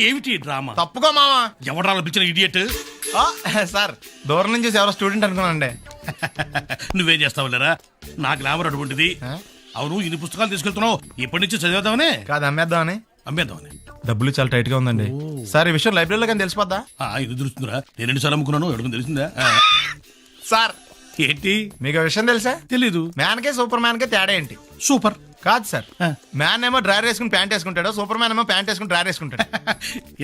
ఏమిటి డ్రామా? తప్పుకో మావా. ఎవడాల పిలిచిన ఇడియట్? సార్ దూరం నుంచి చూసి ఎవరో స్టూడెంట్ అనుకున్నాండి. నువ్వేం చేస్తావు లేరా? నా గ్లామర్ అటువంటిది. అవును, ఇన్ని పుస్తకాలు తీసుకెళ్తున్నావు, ఇప్పటి నుంచి చదివేద్దామనే కాదు అమ్మేద్దామని. అమ్మేద్దామని. డబ్బులు చాలా టైట్ గా ఉందండి సార్. ఈ విషయం లైబ్రరీలో కానీ తెలిసిపోద్దా? ఇది తెలుస్తుందిరా, నేను 2 సార్లు అమ్ముకున్నాను, ఎవరికి తెలిసిందా? సార్ ఏంటి మీకు విషయం తెలుసా? తెలీదు. మ్యాన్ కే సూపర్ మ్యాన్ కే తేడా ఏంటి? సూపర్ కాదు సార్, మ్యాన్ ఏమో డ్రైవర్ వేసుకుని ప్యాంట్ వేసుకుంటాడు, సూపర్ మ్యాన్ ఏమో ప్యాంట్ వేసుకుని డ్రైవర్ వేసుకుంటాడు.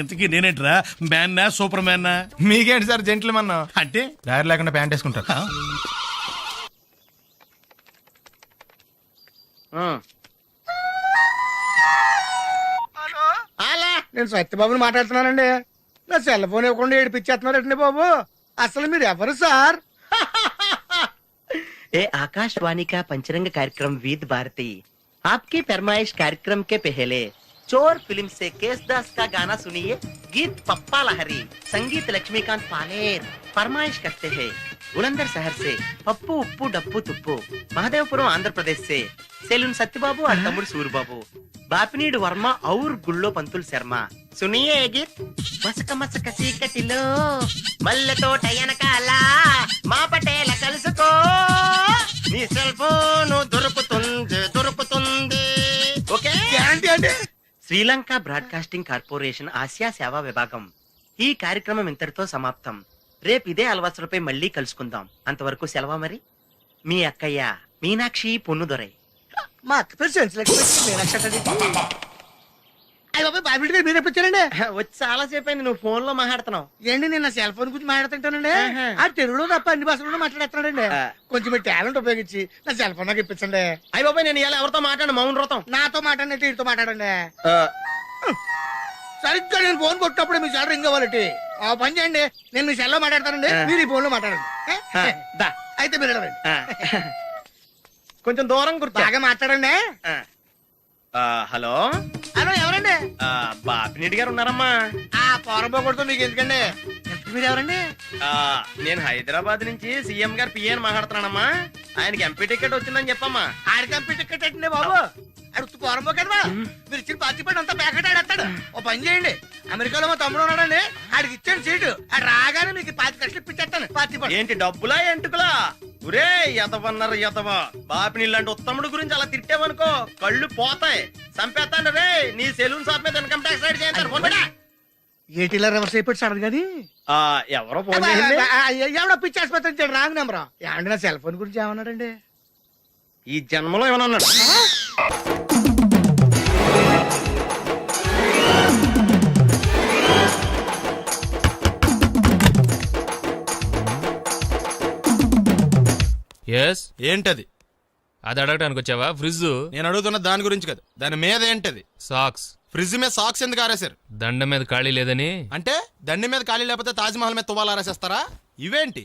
ఇంతకీ నేనేంట్రా, మ్యాన్నా సూపర్ మ్యాన్నా? మీకేంటి సార్ జెంట్లు మన్నా? అంటే డ్రైవర్ లేకుండా ప్యాంట్ వేసుకుంటారు. అలా నేను సత్యబాబుని మాట్లాడుతున్నానండి. నా సెల్ ఫోన్ ఇవ్వకుండా ఏడిపించేస్తున్నారండి బాబు. అసలు మీరు ఎవరు సార్? ए आकाशवाणी का पंचरंग कार्यक्रम विद भारती आपकी फरमाइश कार्यक्रम के पहले चोर फिल्म से केसदास का गाना सुनिए. गीत पप्पा लहरी, संगीत लक्ष्मीकांत पालेर. फरमाइश करते हैं बुलंदर शहर से पप्पू उप्पू डप्पू तुप्पू, महादेवपुरम आंध्र प्रदेश से सेलून सत्यबाबू और तमुड़ सूरबाबू, बापिनीड वर्मा और गुल्लो पंतुल शर्मा. सुनिए ये गीत. मसक मसक सीकटिलो मल्ल तोట ఎనకాల మా పటేల కలుసుకో, నీ సెల్ ఫోన్ దొరుకుతుంది. ఓకే. గ్యారంటీ అండి. శ్రీలంక బ్రాడ్కాస్టింగ్ కార్పొరేషన్ ఆసియా సేవా విభాగం. ఈ కార్యక్రమం ఇంతటితో సమాప్తం. రేపు ఇదే అలవాసులపై మళ్ళీ కలుసుకుందాం. అంతవరకు సెలవా మరి. మీ అక్కయ్య మీనాక్షి పొన్నుదొరై. మా అక్క పేరు సెన్సిలక్ష్మి మీనాక్షి. అయ్య బాబు బాబిడి గారు మీరు ఎప్పుడు వచ్చారండి? వచ్చి చాలా సేపు అయింది, నువ్వు ఫోన్ లో మాట్లాడుతున్నావు. ఏంటి నేను నా సెల్ ఫోన్ గురించి మాట్లాడుతుంటానండి. ఆ తెలుగులో తప్ప అన్ని భాషల్లో మాట్లాడేస్తున్నాడండి. కొంచెం మీ టాలెంట్ ఉపయోగించి నా సెల్ ఫోన్ నాకు ఇప్పించండి. అయ్య బాబాయ్ నేను ఇలా ఎవరితో మాట్లాడు, మౌన్ వ్రతం. నాతో మాట్లాడినట్టు వీటితో మాట్లాడండి. సరిగ్గా నేను ఫోన్ కొట్టినప్పుడు మీ సెల్ రింగ్ అవ్వాలంటే ఆ పని చేయండి. నేను మీ సెల్ లో మాట్లాడతానండి, మీరు ఈ ఫోన్ లో మాట్లాడండి. అయితే మీరు వెళ్ళండి. కొంచెం దూరం కూర్చో. బాగా మాట్లాడండి. హలో హలో ఎవరండి? బాపినీటి గారు ఉన్నారమ్మా? ఆ పోరబోకూడదు మీకు ఎందుకండి? మీరు ఎవరండి? నేను హైదరాబాద్ నుంచి సీఎం గారు పిఏని మాట్లాడుతున్నానమ్మా. ఆయనకి ఎంపీ టికెట్ వచ్చిందని చెప్పమ్మా. ఆడికి ఎంపీ టికెట్ ఏంటండి బాబు? అడుగుతూ పోరబోకేదవా? మీరు ఇచ్చిన పార్టీ పడి అంతా ప్యాకెట్ ఆడేస్తాడు. ఓ పని చేయండి, అమెరికాలో మా తమ్ముడు ఉన్నాడండి, ఆడికి ఇచ్చాను సీటు. ఆడు రాగానే మీకు 5 లక్షలు ఇప్పించేస్తాను పార్టీ పడి. ఏంటి డబ్బులా ఎంటుకులా? ఒరే ఎదవన్నారు ఎదవా. బాపిని ఇలాంటి ఉత్తముడు గురించి అలా తిట్టావనుకో కళ్ళు పోతాయి, చంపేస్తాను రే. నీ సెలూన్ షాప్ మీద ఇన్కమ్ ట్యాక్స్ రైడ్ చేస్తారు. ఏటీలో రివర్స్ అయిపోయి సడన్ గాని ఎవరో ఫోన్ చేయండి. ఎవడో పిచ్చి ఆసుపత్రి రాంగ్ నెంబర్. ఏమండి నా సెల్ ఫోన్ గురించి ఏమన్నాడండి? ఈ జన్మలో ఏమన్నా అన్నాడు? ఏంటది? అది అడగడానికి వచ్చావా? ఫ్రిడ్జ్. నేను అడుగుతున్న దాని గురించి కదా, దాని మీద ఏంటది? సాక్స్. ఫ్రిడ్జ్ మీద సాక్స్ ఎందుకు ఆరేశారు? దండ మీద ఖాళీ లేదని. అంటే దండి మీద ఖాళీ లేకపోతే తాజ్మహల్ మీద తువ్వాలు ఆరేసేస్తారా? ఇవేంటి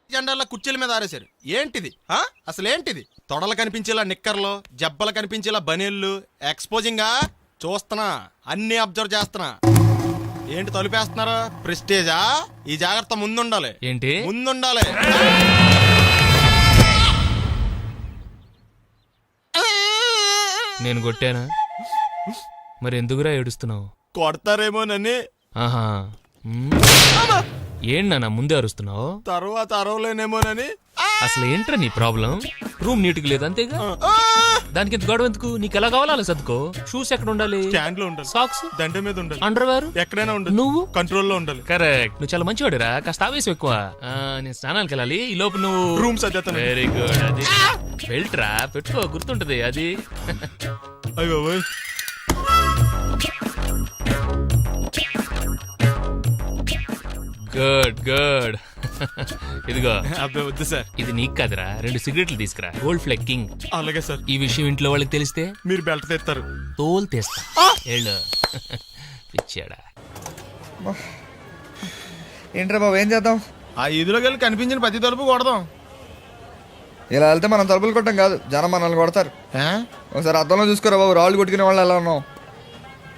జెండాల కుర్చీల మీద ఆరేశారు? ఏంటిది అసలు ఏంటిది? తొడలు కనిపించేలా నిక్కర్లు, జబ్బలు కనిపించేలా బనీళ్లు, ఎక్స్పోజింగా చూస్తున్నా, అన్ని అబ్జర్వ్ చేస్తున్నా. ఏంటి తలుపేస్తున్నారా? ప్రెస్టేజా? ఈ జాగ్రత్త ముందుండాలి. ఏంటి ముందుండాలి? నేను కొట్టానా? మరి ఎందుకురా ఏడుస్తున్నావు? కొడతారేమోనని. ఆహా. ఏంటి ముందే అరుస్తున్నావు? తర్వాత అరవలేనేమోనని. అసలు ఏంట్రా నీ ప్రాబ్లం? రూమ్ నీట్ గా లేదు అంతేగా, దానికి ఎంత గొడవ ఎందుకు? నీకు ఎలా కావాలో అలా సర్దుకో. షూస్ ఎక్కడ ఉండాలి? స్టాండ్ లో ఉండాలి. సాక్స్ దండ మీద ఉండాలి. అండర్వేర్ ఎక్కడైనా ఉండాలి. నువ్వు కంట్రోల్ లో ఉండాలి. కరెక్ట్. నువ్వు చాలా మంచివాడురా, కాస్త ఆవేశం ఎక్కువ. నేను స్నానానికి వెళ్ళాలి, ఈ లోపు నువ్వు రూమ్ సర్దేస్తాను. Very good. అది బెల్ట్ రా, పెట్టుకో, గుర్తుంటది అది. అయ్యో గుడ్ గుడ్. ఇదిగో. అబ్బాయి వద్దు సార్. ఇది నీకు కాదురా, 2 సిగరెట్లు తీసుకురా. Gold ఫ్లెగ్ king. అలాగే సార్. ఈ విషయం ఇంట్లో వాళ్ళకి తెలిస్తే మీరు బెల్ట్ తెస్తారు. తోలు తెస్తా. వెళ్ళు. పిచ్చాడా. ఏంట్రా బాబు, ఏం చేద్దాం? ఆ ఈదులోకి వెళ్ళి కనిపించిన ప్రతి తలుపు కొడదాం. ఇలా వెళ్తే మనం తలుపులు కొట్టం కాదు, జనం మనల్ని కొడతారు. ఒకసారి అద్దంలో చూసుకోరా బాబు, రాళ్ళు కొట్టుకునే వాళ్ళు ఎలా ఉన్నావు?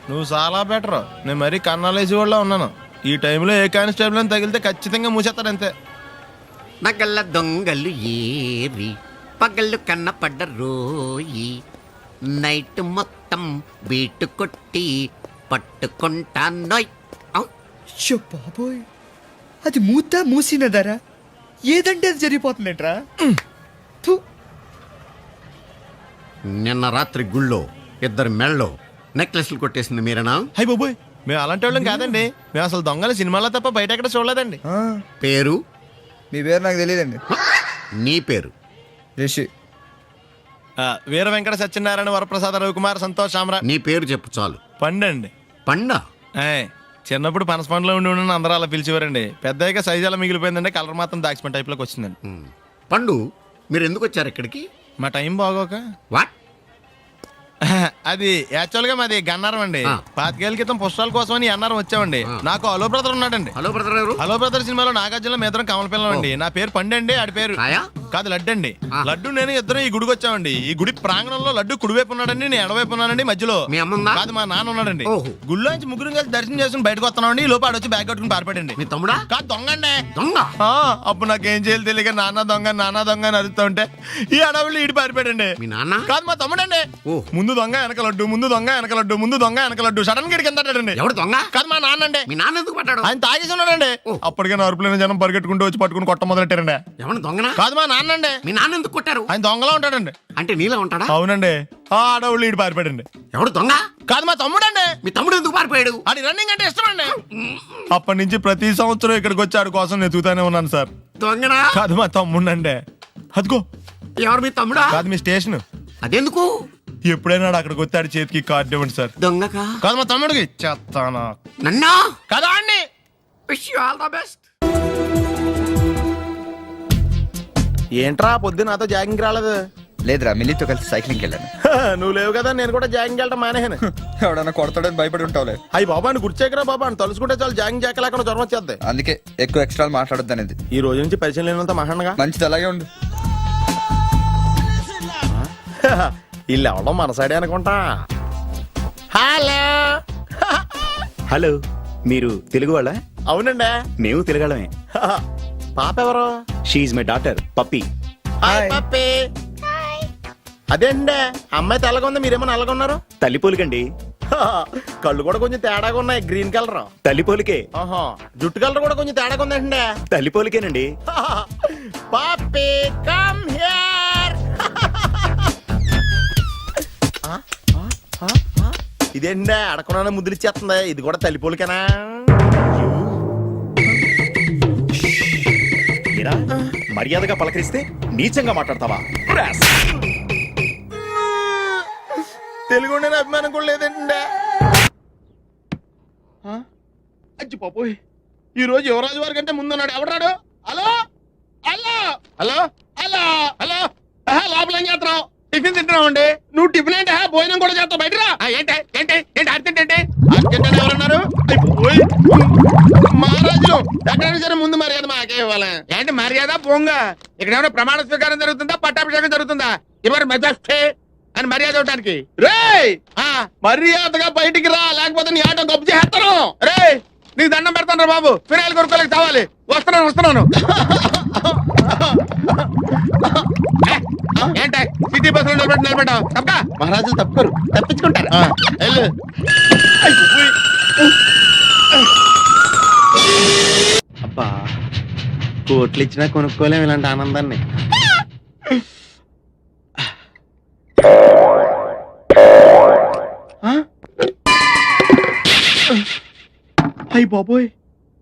నువ్వు చాలా బెటర్. నేను మరీ కన్నాలేసి వాళ్ళ ఉన్నాను. ఈ టైంలో ఏ కానిస్టేబుల్ అని తగిలితే ఖచ్చితంగా మూసేస్తారు అంతే. నగల దొంగలు ఏరి పగళ్ళు కన్నపడ్డ రోయి, నైట్ మొత్తం బీటు కొట్టి పట్టుకుంటానోయ్ ఔ. షో బాబోయ్, అది మూసినదరా, ఏదంటే అది జరిగిపోతుందేంట్రా. థు. నిన్న రాత్రి గుళ్ళో ఇద్దరు మెళ్ళో నెక్లెస్లు కొట్టేసింది మీరేనా? హై బాబోయ్, మేము అలాంటి వాళ్ళం కాదండి. మేము అసలు దొంగలు సినిమాలో తప్ప బయట ఎక్కడ చూడలేదండి. ఆ, పేరు? మీ పేరు నాకు తెలియదండి. నీ పేరు? రిషి. వీర వెంకట సత్యనారాయణ వరప్రసాద రవికుమార్ సంతోష్ సామ్రాట్. నీ పేరు చెప్పు చాలు. పండండి. పండా? చిన్నప్పుడు పనస పండులో ఉండి అందరూ అలా పిలిచేవారండి. పెద్దగా సైజ్ అలా మిగిలిపోయిందండి, కలర్ మాత్రం దాచిపోయిన టైప్ లోకి వచ్చిందండి. పండు, మీరు ఎందుకు వచ్చారు ఇక్కడికి? మా టైం బాగోక. వాట్? అది యాక్చువల్ గా మాది గన్నారం అండి. 25 ఏళ్ల క్రితం పుస్తకాల కోసం అని అన్నారం వచ్చామండి. నాకు హలో బ్రదర్ ఉన్నాడండి. హలో బ్రదర్ ఎవరు? హలో బ్రదర్ సినిమాలో నాగార్జున మేదరం కమల పిల్లం అండి. నా పేరు పండండి, ఆడి పేరు కాయా? కాదు లడ్డు అండి. లడ్డు నేను ఇద్దరం ఈ గుడికి వచ్చామండి. ఈ గుడి ప్రాంగణంలో లడ్డు కుడివైపు ఉన్నాడండి, నేను ఎడవైపు ఉన్నానండి. మధ్యలో మీ అమ్మ ఉందా? కాదు, మా నాన్న ఉన్నాడండి. ఓహో. గుళ్ళోంచి ముగ్గురు కలిసి దర్శనం చేసుకుని బయటకు వస్తున్నామండి. ఈ లోపు ఆడొచ్చి బ్యాగ్ కట్టుకుని పారిపడండి. మీ తమ్ముడా? కాదు, దొంగండి. దొంగ? అప్పుడు నాకేం చేయాలి తెలియక నాన్న దొంగ అని అరుస్తూ ఉంటే ఈ అడవులు ఈడి పారిపోయాడండి. మీ నాన్న? కాదు, మా తమ్ముడండి. ఓ. ముందు దొంగ వెనక లడ్డు, ముందు దొంగ వెనక లడ్డు, ముందు దొంగ వెనక లడ్డు. సడన్ గా కిందండి. ఎవడు దొంగ? కాదు, మా నాన్న అండి. మీ నాన్న ఎందుకు పట్టాడు? ఆయన తాగేసి ఉన్నాడండి. అప్పటికే నరుపులైన జనం పరిగెట్టుకుంటూ వచ్చి పట్టుకుని కొట్ట మొదలెట్టారండి. ఎవడు దొంగనా? కాదు, మా నాన్న అండి. మీ నాన్న ఎందుకు కొట్టారు? ఆయన దొంగలా ఉంటాడండి. అంటే నీలా ఉంటాడా? అవునండి. ఆడవుళ్ళు ఈడు పారిపోయాడండి. ఎవడు దొంగ? కాదు, మా తమ్ముడండి. మీ తమ్ముడు ఎందుకు పారిపోయాడు? అది రన్నింగ్ అంటే ఇష్టం అండి. అప్పటి నుంచి ప్రతి సంవత్సరం ఇక్కడికి వచ్చి ఆడి కోసం వెతుకుతానే ఉన్నాను సార్. దొంగనా? కాదు, మా తమ్ముడండి. అదిగో. ఎవరు మీ తమ్ముడా? కాదు, మీ స్టేషన్. అదెందుకు? ఎప్పుడైనా అక్కడికి వచ్చి ఆడి చేతికి కార్డు ఇవ్వండి సార్. దొంగకా? కాదు, మా తమ్ముడికి చెత్తానా. నన్నా? కదా అండి. Wish you all the best. ఏంట్రా పొద్దు నాతో జాగింగ్ రాలేదు? లేదురా, మిల్లీతో కలిసి సైక్లింగ్కి వెళ్ళాను. నువ్వు లేవు కదా, నేను కూడా జాగింగ్ వెళ్ళడం మానేహాను. ఎవడన్నా కొడతాడని భయపడి ఉంటావులే. అయ్యి బాబా, అని గుర్చేకరా బాబా, అని తలుసుకుంటే చాలు జాగింగ్ చేయలేకుండా జ్వరం వచ్చేద్ది. అందుకే ఎక్కువ ఎక్స్ట్రా మాట్లాడొద్దు అనేది. ఈ రోజు నుంచి పరిచయం లేనంత మహాన్నగా మంచిది, అలాగే ఉండు. వీళ్ళు ఎవడం మన సైడే అనుకుంటా. హలో. హలో, మీరు తెలుగు వాళ్ళ? అవునండి, మేము తెలుగాళ్ళమే. పాప ఎవరు? She's my daughter Pappi. Hi Pappi. అదేండి, అమ్మాయి తెల్లగా ఉంది, మీరేమో నల్లగా ఉన్నారు. తల్లి పోలికండి. కళ్ళు కూడా కొంచెం తేడాగా ఉన్నాయి, గ్రీన్ కలర్. తల్లి పోలికే. జుట్టు కలర్ కూడా కొంచెం తేడాగా ఉందండి. తల్లి పోలికేనండి. పప్పి కమ్ హియర్. ఇదేండి, అడగకుండా ముద్దులు ఇచ్చేస్తుంది. ఇది కూడా తల్లిపోలికేనా? ఏరా, మర్యాదగా పలకరిస్తే నీచంగా మాట్లాడతావా? తెలుగు ఉండే అభిమానం కూడా లేదండి. అచ్చి పాపోయ్, ఈ రోజు యువరాజు వారి కంటే ముందున్నాడు. ఎవడాడు? Hello hello hello hello hello. లోపల ఏం చేస్తున్నావు? టిఫిన్ తింటున్నావు అండి. నువ్వు టిఫిన్ ఏంటి, భోజనం కూడా చేస్తావు. బయటరా. ఏంటి ఏంటి ఏంటి అర్జెంట్ ఏంటి? అర్జెంట్ అంటే ఎవరన్నారు? మహారాజులు ఎక్కడైనా సరే ముందు మర్యాద మాకే ఇవ్వాలి. ఏంటి మర్యాద పోంగ? ఇక్కడ ఏమైనా ప్రమాణ స్వీకారం జరుగుతుందా, పట్టాభిషేకం జరుగుతుందా? ఎవరు మెజాస్టే అని మర్యాద ఇవ్వడానికి? రేయ్, మర్యాదగా బయటికి రా, లేకపోతే నీ ఆటో గొప్ప చేస్తాను. రే, నీకు దండం పెడతాను రా బాబు. ఫినాయిల్ కొనుక్కోలేక కావాలి. వస్తున్నాను. ఏంట సిటీ బస్సులో నిలబెట్టావు తప్ప? మహారాజులు తప్పుకోరు, తప్పించుకుంటారు. వెళ్ళు. అబ్బా, కోట్లు ఇచ్చినా కొనుక్కోలేము ఇలాంటి ఆనందాన్ని. అయ్యి బాబోయ్,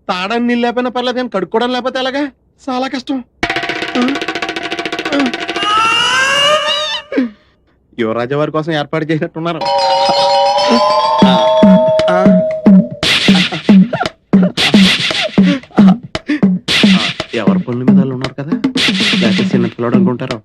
తాడానికి నీళ్ళు లేకపోయినా పర్లేదు కానీ కడుక్కోవడం లేకపోతే ఎలాగా? చాలా కష్టం. యువరాజు వారి కోసం ఏర్పాటు చేసినట్టున్నారు. ఎవరి పనుల మీద వాళ్ళు ఉన్నారు కదా, లేకపోతే చిన్న పిల్లడు అనుకుంటారు.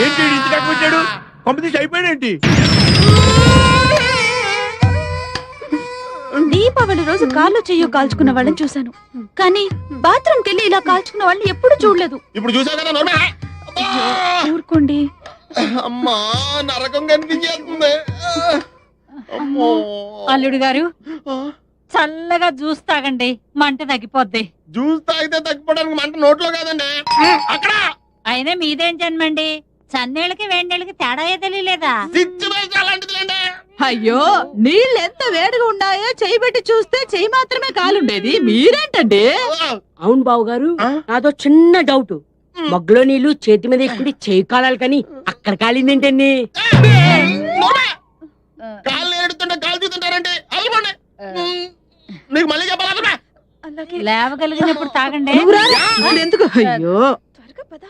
ఏంటి ఇంటి దాకా వచ్చాడు? కాంపిటీషన్ అయిపోయాడేంటి? దీప దీపావళి రోజు కాళ్ళు చెయ్యో కాల్చుకున్న వాళ్ళని చూశాను, కానీ బాత్రూమ్కి వెళ్ళి ఇలా కాల్చుకున్న వాళ్ళని ఎప్పుడూ చూడలేదు. ఇప్పుడు చూసావు కదా నోర్మే. ఊరుకోండి. అమ్మా నరకం కనిపించేస్తుంది. అమ్మో. అల్లుడు గారు చల్లగా జ్యూస్ తాగండి, మంట తగ్గిపోద్ది. జ్యూస్ తాగితే తగ్గిపోవడానికి మంట నోట్లో కాదండి అక్కడ. అయినా మీదేం జన్మండి, చన్నీళ్ళకి వేడినీళ్ళకి తేడా తెలియలేదా? సిచ్యువేషన్ అలాంటిదిలేండి. అయ్యో, నీళ్ళు ఎంత వేడిగా ఉన్నాయో చెయ్యి పెట్టి చూస్తే చెయ్యి మాత్రమే కాలుండేది, మీరేంటండి? అవును బావు గారు, నాదో చిన్న డౌట్. మగ్గులో నీళ్లు చేతి మీద ఎక్కుండి చేయి కాలాలి కానీ అక్కడ కాలిందేంటండి? కాళ్ళు ఏడుతుంటే కాలు చూస్తుంటారండి. అల్లుకోండి. నీకు మళ్ళీ చెప్పాలా? లేవగలిగినప్పుడు తాగండి. ఎందుకు? అయ్యో త్వరగా పద.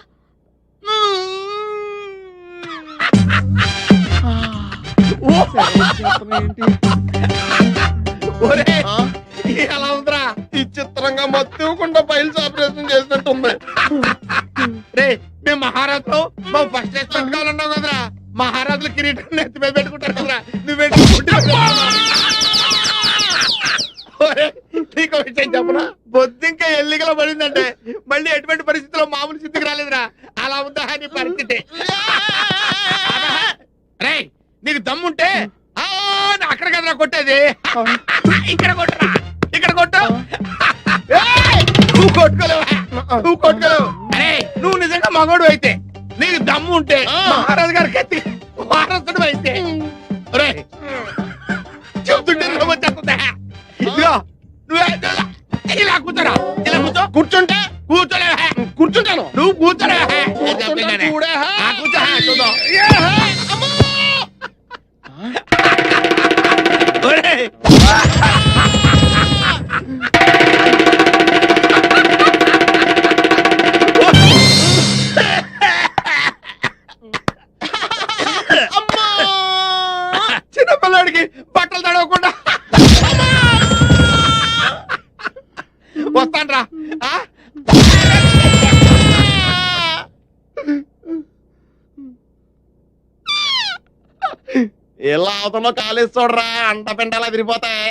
ఎలా ఉందిరా? ఈ చిత్రంగా మత్తుకుండా ఫైల్స్ ఆపరేషన్ చేసినట్టుంది. రే మేము మహారాజు ఫస్ట్ క్లాస్ పెట్టుకోవాలన్నావు కదరా. మహారాజులు కిరీటం నెత్తి మీద పెట్టుకుంటారు కదరా. నువ్వేంటి నీకు విషయం చెప్పనా? బొద్దింకా ఎల్లిగలో పడిందంటే మళ్ళీ ఎటువంటి పరిస్థితిలో మామూలు స్థితికి రాలేదురా. అలా ఉందా నీ పరిస్థితి? రే నీకు దమ్ముంటే అక్కడ కదరా కొట్టేది, ఇక్కడ కొట్టరా, ఇక్కడ కొట్టు. నువ్వు కొట్టుకోలేవు, నువ్వు కొట్టుకోలేవు. అరే నువ్వు నిజంగా మగోడు అయితే, నీకు దమ్ము ఉంటే మహారాజు గారికి ఎత్తి వారసుడు అయితే చెబుతుంటే వచ్చేస్తుందా? ఇదిగో నువ్వు ఇలా కూర్చోరా, ఇలా కూర్చో. కూర్చుంటే కూర్చోలేవా? కూర్చుంటాను. నువ్వు కూర్చోలేవా? కూర్చో చూద్దాం. చిన్నపిల్లాడికి బట్టలు తడవకుండా వస్తాన్రా. ఎలా అవుతుందో కాలేజ్ చూడరా, అంట పెంటలా తిరిగిపోతాయి.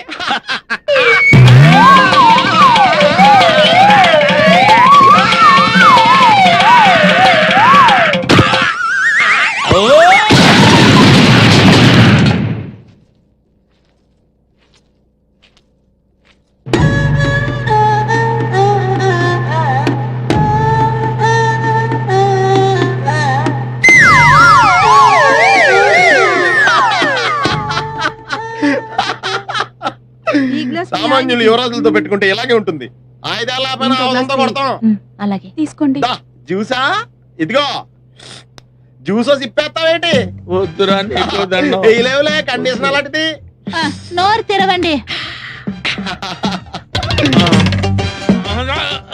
సామాన్యులు యువరాజులతో పెట్టుకుంటే ఇలాగే ఉంటుంది. ఆయుధాలతో కొడతాం. అలాగే తీసుకోండి. జ్యూసా? ఇదిగో జ్యూసో సిప్పేస్తావేంటి? వద్దురా, లేవులే కండిషన్ అలాంటిది. నోరు తెరవండి.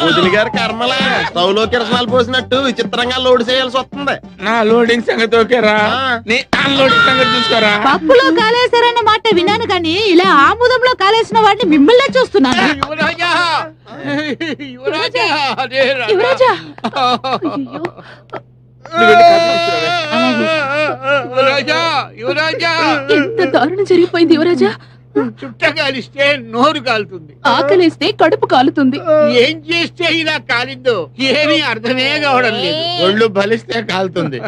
వదిలి గారి కర్మలా స్టవ్లో కిరసనాలు పోసినట్టు విచిత్రంగా లోడ్ చేయాల్సి వస్తుంది. నా లోడింగ్ సంగతి ఓకేరా, నీ అన్లోడింగ్ సంగతి చూసుకోరా. పప్పులో కాలేశారన్న మాట విన్నాను కానీ ఇలా ఆముదంలో కాలేసిన వాడిని మిమ్మల్నే చూస్తున్నాను. యువరాజా, యువరాజా, యువరాజా, యువరాజా, యువరాజా, ఎంత దారుణం జరిగిపోయింది యువరాజా. చుట్ట కాలిస్తే నోరు కాలుతుంది, ఆకలిస్తే కడుపు కాలుతుంది. ఏం చేస్తే ఇలా కాలిందో ఏమీ అర్థమే కావడం లేదు. ఒళ్ళు బలిస్తే కాలుతుంది.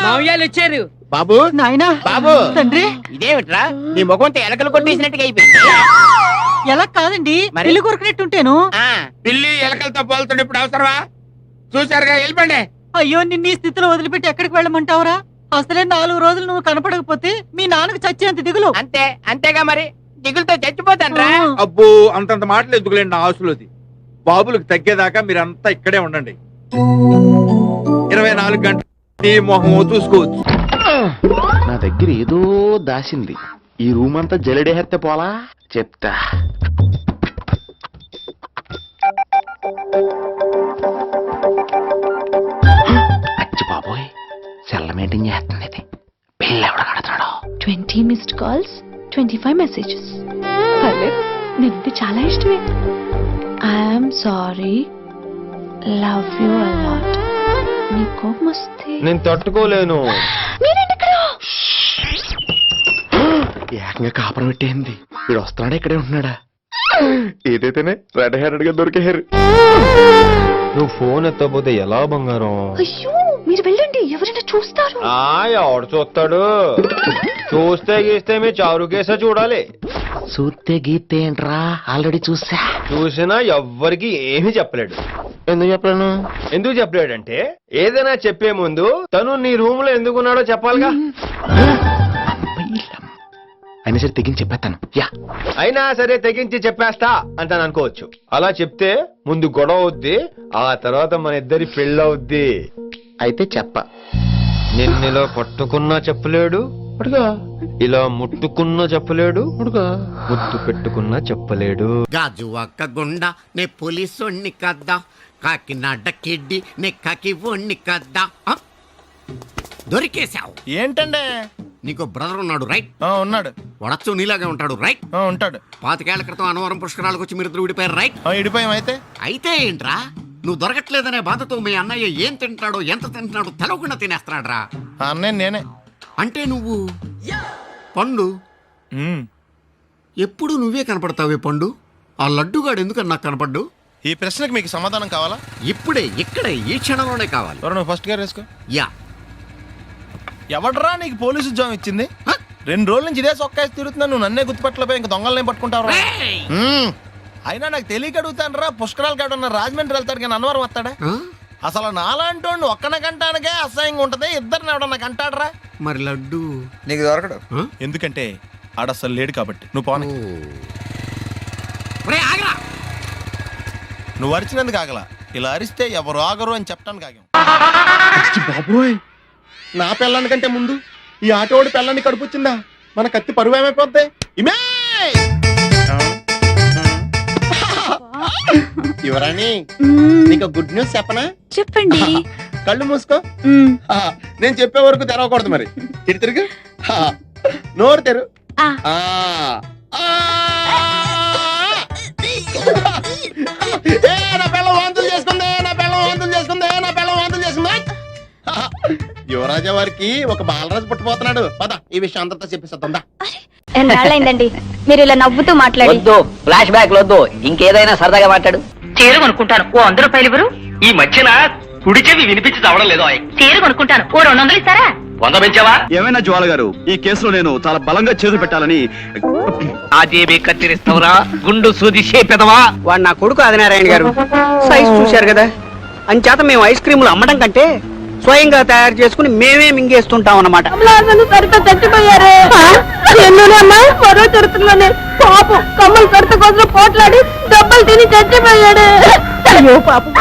మామయ్యాలు వచ్చారు. బాబు, నాయనా, బాబు, తండ్రి. ఇదేమిట్రా నీ ముఖంతో ఎలకలు కొట్టేసినట్టుగా అయిపోయింది. ఎలా కాదండి, పిల్లి కొరికినట్టుంటేను. పిల్లి ఎలకలతో పోలుతుండే ఇప్పుడు అవసరమా? చూసారుగా, వెళ్ళిపోండి. అయ్యో, నిన్ను ఈ స్థితిలో వదిలిపెట్టి ఎక్కడికి వెళ్ళమంటావురా? అసలే 4 రోజులు నువ్వు కనపడకపోతే మీ నాన్నకు చచ్చేంత దిగులు. అంతే, అంతేగా మరి, దిగులతో చచ్చిపోతాను. అబ్బో అంతంత మాటలు ఎందుకులేండి నా ఆశలోది. బాబులకు తగ్గేదాకా మీరంతా ఇక్కడే ఉండండి. 24 గంటలు నీ మొహం చూసుకోవచ్చు. నా దగ్గర ఏదో దాసింది. ఈ రూమ్ అంతా జలడేహెత్తే పోలా చెప్తా. అచ్చి బాబోయ్, సెల్ల మెయింటైన్ చేస్తుంది ఇది. పిల్ల ఎవడ కడుతున్నాడు? 20 మిస్డ్ కాల్స్, 25 మెసేజెస్. నీకు చాలా ఇష్టమే. I'm sorry, love you a lot. నీ కోపం వస్తే నేను తట్టుకోలేను. మీరేంటి ఇక్కడ? ఏకంగా కాపురం పెట్టేంది. వీడు వస్తున్నాడా, ఇక్కడే ఉంటున్నాడా? ఏదైతేనే రెడ్ హ్యాండెడ్ గా దొరికారు. నువ్వు ఫోన్ ఎత్తపోతే ఎలా బంగారం? అయ్యో మీరు వెళ్ళండి, ఎవరైనా చూస్తారు. ఎవడు చూస్తాడు? చూస్తే గీస్తే మీ చారు కేసే చూడాలి. చూస్తే గీతే ఏంట్రా, ఆల్రెడీ చూసా. చూసినా ఎవ్వరికి ఏమీ చెప్పలేడు. ఎందుకు చెప్పలేను? ఎందుకు చెప్పలేడంటే ఏదైనా చెప్పే ముందు తను నీ రూమ్ లో ఎందుకున్నాడో చెప్పాలిగా. అయినా సరే తెగించి చెప్పేస్తాను. అయినా సరే తెగించి చెప్పేస్తా అంటాను అనుకోవచ్చు. అలా చెప్తే ముందు గొడవ అవుద్ది, ఆ తర్వాత మన ఇద్దరి పెళ్ళవుద్ది. అయితే చెప్ప. నిన్నెలా పట్టుకున్నా చెప్పలేడు, ఇలా ముట్టుకున్నా చెప్పలేడు, ముద్దు పెట్టుకున్నా చెప్పలేడు. గాజు ఒక్క గుండ నే పోలీసోణ్ణి కద్దా, కాకినాడ కిడ్డి నే కాకి ఓణ్ణి కద్దా. దొరికేశావు. ఏంటండి? నీకు బ్రదర్ ఉన్నాడు రైట్? ఉన్నాడు. వడచ్చు నీలాగే ఉంటాడు రైట్? ఉంటాడు. 25 ఏళ్ల క్రితం అనవరం పుష్కరాలకు వచ్చి మీరిద్దరు విడిపోయారు రైట్? ఇడిపోయాం. అయితే ఏంట్రా నువ్వు దొరకట్లేదనే బాధతో మీ అన్నయ్య ఏం తింటాడో ఎంత తింటున్నాడో తెలవకుండా తినేస్తున్నాడ్రా. అన్నయ్య నేనే. అంటే నువ్వు పండు ఎప్పుడు నువ్వే కనపడతావే పండు. ఆ లడ్డుగాడు ఎందుకని నాకు కనపడ్డు? ఈ ప్రశ్నకు మీకు సమాధానం కావాలా? ఇప్పుడే ఇక్కడే ఈ క్షణంలోనే కావాలి. నువ్వు ఫస్ట్ గేర్ వేసుకో. యా. ఎవడరా నీకు పోలీసు ఉద్యోగం ఇచ్చింది? 2 రోజుల నుంచి ఇదే సొక్కాసి తిరుగుతున్నా, నువ్వు నన్నే గుర్తుపట్టలేపోయి ఇంక దొంగలనే పట్టుకుంటావు. అయినా నాకు తెలియక అడుగుతాను రా, పుష్కరాలు కాడు రాజమండ్రి వెళ్తాడు కానీ అన్నవరం వస్తాడా? అసలు నాలాంటి ఒక్కన కంటానికే అసహ్యంగా ఉంటది, ఇద్దరిని ఎవడన్నా కంటాడరా? మరి లడ్డు నీకు దొరకడు. ఎందుకంటే ఆడసలు లేడు కాబట్టి. నువ్వు పోనీ. నువ్వు అరిచినందుకు ఆగలా, ఇలా అరిస్తే ఎవరు ఆగరు అని చెప్పడానికి ఆగాం. బాబోయ్, నా పిల్లని కంటే ముందు ఈ ఆటోడి పిల్లని కడుపుచ్చిందా? మన కత్తి పరువు ఏమైపోద్ది? ఇమే యువరాణి, నీకు గుడ్ న్యూస్ చెప్పనా? చెప్పండి. కళ్ళు మూసుకో. నేను చెప్పే వరకు తెరవకూడదు. మరి తిరుగు, నోరు తెరు. నా పిల్ల వాంతులు చేసుకుంది, నా పిల్ల వాంతులు చేసుకుంది, నా పిల్ల వాంతులు చేసుకుంది. యువరాజా వారికి ఒక బాలరాజు పుట్టబోతున్నాడు. పద ఈ విషయం అంతా చెప్పేస్తుందా? ఎన్నాళ్ళైందండి మీరు ఇలా నవ్వుతూ మాట్లాడి. వద్దు, ఫ్లాష్ బ్యాక్ వద్దు, ఇంకేదైనా సరదాగా మాట్లాడు. చీర కొనుక్కుంటాను, ఓ 100 రూపాయలు ఇవ్వరు? ఈ మధ్యన కుడి చెవి వినిపించి చావడం లేదు. చీర కొనుక్కుంటాను, ఓ 200 ఇస్తారా? 100 పెంచావా? ఏమైనా జ్వాల గారు, ఈ కేసులో నేను చాలా బలంగా చేతులు పెట్టాలని. ఆజేబీ కత్తిరిస్తావురా, గుండు సూది చేపెదవా? వాడు నా కొడుకు ఆదినారాయణ గారు. సైజ్ చూశారు కదా, అంచేత మేము ఐస్ క్రీములు అమ్మడం కంటే స్వయంగా తయారు చేసుకుని మేమే మింగేస్తుంటాం అన్నమాట. చచ్చిపోయారు. ఎన్నోనమ్మా మరో తిరుగుతున్నానే పాపం, కమ్మలు కడత కోసం పోట్లాడి దెబ్బలు తిని చచ్చిపోయాడు. అయ్యో పాపం.